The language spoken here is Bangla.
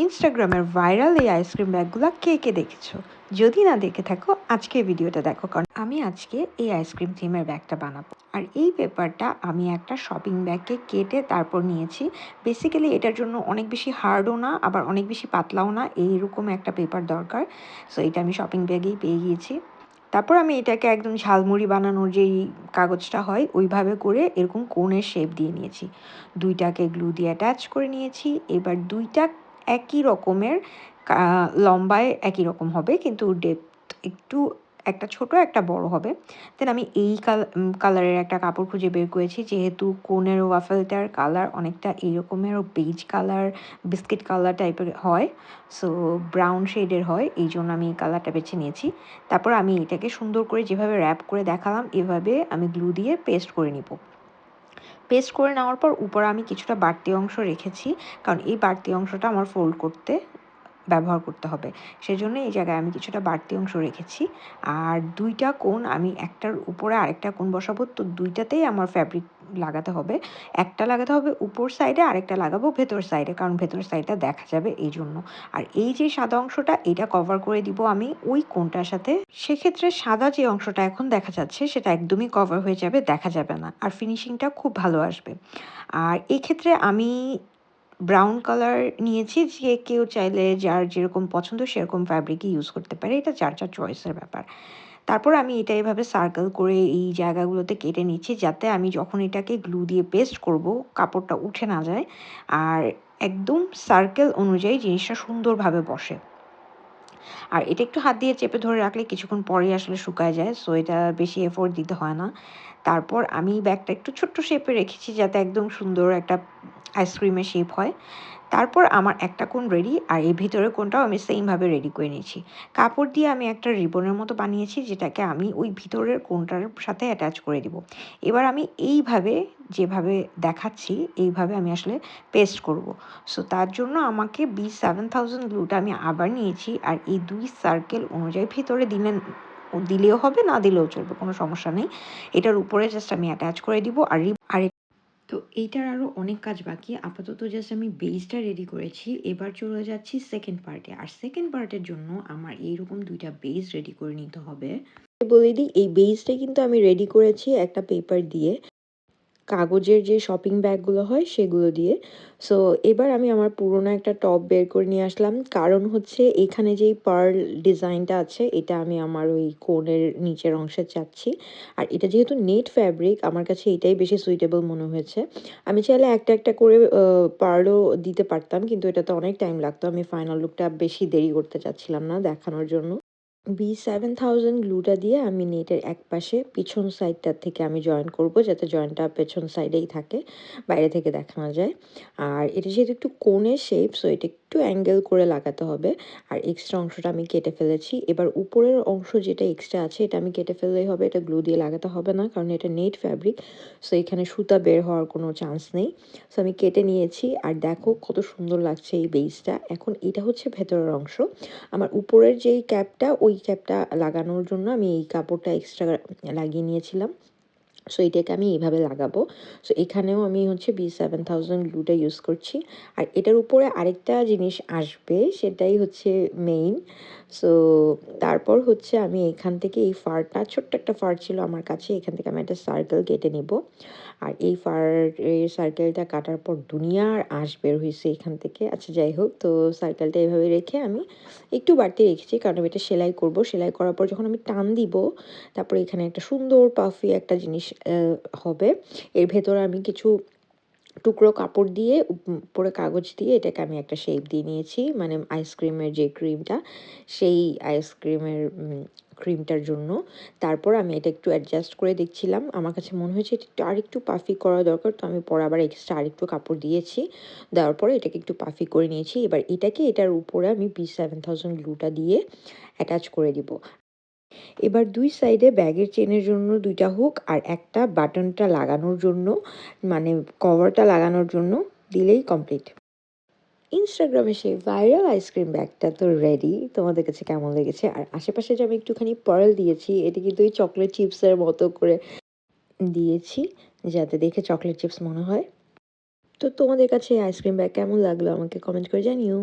ইনস্টাগ্রামের ভাইরাল এই আইসক্রিম ব্যাগগুলো কে কে দেখেছো? যদি না দেখে থাকো আজকে ভিডিওটা দেখো, কারণ আমি আজকে এই আইসক্রিম থিমের ব্যাগটা বানাবো। আর এই পেপারটা আমি একটা শপিং ব্যাগকে কেটে তারপর নিয়েছি। বেসিক্যালি এটার জন্য অনেক বেশি হার্ডও না, আবার অনেক বেশি পাতলাও না, এইরকম একটা পেপার দরকার। সো এটা আমি শপিং ব্যাগেই পেয়ে গিয়েছি। তারপর আমি এটাকে একদম ঝালমুড়ি বানানোর যেই কাগজটা হয় ওইভাবে করে এরকম কোণের শেপ দিয়ে নিয়েছি। দুইটাকে গ্লু দিয়ে অ্যাটাচ করে নিয়েছি। এবার দুইটা একই রকমের লম্বায় একই রকম হবে, কিন্তু ডেপথ একটু একটা ছোট একটা বড় হবে। দেন আমি এই কালারের একটা কাপড় খুঁজে বের করেছি, যেহেতু কোনের ওয়াফেলটার কালার অনেকটা এই রকমের বেজ কালার, বিস্কিট কালার টাইপের হয়, সো ব্রাউন শেডের হয়, এই জন্য আমি এই কালারটা বেছে নিয়েছি। তারপর আমি এটাকে সুন্দর করে যেভাবে র্যাপ করে দেখালাম এভাবে আমি গ্লু দিয়ে পেস্ট করে নিব। পেস্ট করে নেওয়ার পর উপরে আমি কিছুটা বাড়তি অংশ রেখেছি, কারণ এই বাড়তি অংশটা আমার ফোল্ড করতে ব্যবহার করতে হবে, সেজন্য এই জায়গায় আমি কিছুটা বাড়তি অংশ রেখেছি। আর দুইটা কোণ আমি একটার উপরে আরেকটা কোণ বসাবো, তো দুইটাতেই আমার ফ্যাব্রিক লাগাতে হবে। একটা লাগাতে হবে উপর সাইডে, আরেকটা লাগাবো ভেতর সাইডে, কারণ ভেতর সাইডটা দেখা যাবে এই জন্য। আর এই যে সাদা অংশটা এটা কভার করে দিব আমি ওই কোণটার সাথে। সেক্ষেত্রে সাদা যে অংশটা এখন দেখা যাচ্ছে সেটা একদমই কভার হয়ে যাবে, দেখা যাবে না, আর ফিনিশিংটা খুব ভালো আসবে। আর এই ক্ষেত্রে আমি ব্রাউন কালার নিয়েছি, যে কেউ চাইলে যার যেরকম পছন্দ সেরকম ফ্যাব্রিকই ইউজ করতে পারে, এটা যার যার চয়েসের ব্যাপার। তারপর আমি এটা এভাবে সার্কেল করে এই জায়গাগুলোতে কেটে নিচ্ছি, যাতে আমি যখন এটাকে গ্লু দিয়ে পেস্ট করব কাপড়টা উঠে না যায়, আর একদম সার্কেল অনুযায়ী জিনিসটা সুন্দরভাবে বসে। আর এটা একটু হাত দিয়ে চেপে ধরে রাখলে কিছুক্ষণ পরেই আসলে শুকায় যায়, সো এটা বেশি এফোর্ট দিতে হয় না। তারপর আমি ব্যাগটা একটু ছোট্ট শেপে রেখেছি, যাতে একদম সুন্দর একটা আইসক্রিমের শেপ হয়। তারপর আমার একটা কোণ রেডি, আর এই ভিতরের কোণটাও আমি সেমভাবে রেডি করে নিয়েছি। কাপড় দিয়ে আমি একটা রিবনের মতো বানিয়েছি, যেটাকে আমি ওই ভিতরের কোণটার সাথে অ্যাটাচ করে দিব। এবার আমি এইভাবে যেভাবে দেখাচ্ছি এইভাবে আমি আসলে পেস্ট করব। সো তার জন্য আমাকে B7000 গ্লুটা আমি আবার নিয়েছি, আর এই দুই সার্কেল অনুযায়ী ভিতরে দিলেও হবে, না দিলেও চলবে, কোনো সমস্যা নেই। এটার উপরে জাস্ট আমি অ্যাটাচ করে দিব। আর তো এইটার আরও অনেক কাজ বাকি, আপাতত জাস্ট আমি বেসটা রেডি করেছি। এবার চলে যাচ্ছি সেকেন্ড পার্টে। আর সেকেন্ড পার্টের জন্য আমার এইরকম দুইটা বেস রেডি করে নিতে হবে। বলে দিই, এই বেসটা কিন্তু আমি রেডি করেছি একটা পেপার দিয়ে, কাগজের যে শপিং ব্যাগগুলো হয় সেগুলো দিয়ে। সো এবার আমি আমার পুরোনো একটা টপ বের করে নিয়ে আসলাম, কারণ হচ্ছে এখানে যেই পার্ল ডিজাইনটা আছে এটা আমি আমার ওই কোণের নিচের অংশে চাচ্ছি। আর এটা যেহেতু নেট ফ্যাব্রিক আমার কাছে এটাই বেশি সুইটেবল মনে হয়েছে। আমি চাইলে একটা একটা করে পার্লও দিতে পারতাম, কিন্তু এটাতে অনেক টাইম লাগতো, আমি ফাইনাল লুকটা বেশি দেরি করতে চাচ্ছিলাম না দেখানোর জন্য। B7000 গ্লুটা দিয়ে আমি নেটের এক পাশে পিছন সাইডটার থেকে আমি জয়েন করব, যাতে জয়েন্টটা পেছন সাইডেই থাকে, বাইরে থেকে দেখানো যায়। আর এটা যেহেতু একটু কোণের শেপ, সো এটা একটু অ্যাঙ্গেল করে লাগাতে হবে। আর এক্সট্রা অংশটা আমি কেটে ফেলেছি। এবার উপরের অংশ যেটা এক্সট্রা আছে এটা আমি কেটে ফেললেই হবে, এটা গ্লু দিয়ে লাগাতে হবে না, কারণ এটা নেট ফ্যাব্রিক, সো এখানে সুতা বের হওয়ার কোনো চান্স নেই। সো আমি কেটে নিয়েছি, আর দেখো কত সুন্দর লাগছে এই বেসটা। এখন এটা হচ্ছে ভেতরের অংশ। আমার উপরের যেই ক্যাপটা ওই ক্যাপটা লাগানোর জন্য আমি এই কাপড়টা এক্সট্রা লাগিয়ে নিয়েছিলাম। সো এটাকে আমি এইভাবে লাগাবো। সো এখানেও আমি হচ্ছে B7000 গ্লুটা ইউজ করছি। আর এটার উপরে আরেকটা জিনিস আসবে, সেটাই হচ্ছে মেইন। সো তারপর হচ্ছে আমি এখান থেকে এই ফারটা, ছোট্ট একটা ফার ছিল আমার কাছে, এখান থেকে আমি একটা সার্কেল কেটে নিব। আর এই সার্কেলটা কাটার পর দুনিয়ার আঁশ বের হয়েছে এখান থেকে। আচ্ছা যাই হোক, তো সার্কেলটা এভাবে রেখে আমি একটু বাড়তি রেখেছি, কারণ আমি এটা সেলাই করব। সেলাই করার পর যখন আমি টান দিব, তারপরে এখানে একটা সুন্দর পাফি একটা জিনিস হবে। এর ভেতরে আমি কিছু টুকরো কাপড় দিয়ে উপরে কাগজ দিয়ে এটাকে আমি একটা শেপ দিয়ে নিয়েছি, মানে আইসক্রিমের যে ক্রিমটা, সেই আইসক্রিমের ক্রিমটার জন্য। তারপর আমি এটা একটু অ্যাডজাস্ট করে দেখছিলাম, আমার কাছে মনে হয়েছে এটা আরেকটু পাফি করা দরকার, তো আমি পরে আবার এক্সট্রা আরেকটু কাপড় দিয়েছি। দেওয়ার পরে এটাকে একটু পাফি করে নিয়েছি। এবার এটার উপরে আমি B7000 গ্লুটা দিয়ে অ্যাটাচ করে দিব। এবার দুই সাইডে ব্যাগের চেনের জন্য দুইটা হুক, আর একটা বাটনটা লাগানোর জন্য, মানে কভারটা লাগানোর জন্য দিলেই কমপ্লিট। ইনস্টাগ্রামে সেই ভাইরাল আইসক্রিম ব্যাগটা তো রেডি। তোমাদের কাছে কেমন লেগেছে? আর আশেপাশে যে আমি একটুখানি পার্ল দিয়েছি, এটা কিন্তু ওই চকলেট চিপসের মতো করে দিয়েছি, যাতে দেখে চকলেট চিপস মনে হয়। তো তোমাদের কাছে এই আইসক্রিম ব্যাগ কেমন লাগলো আমাকে কমেন্ট করে জানিও।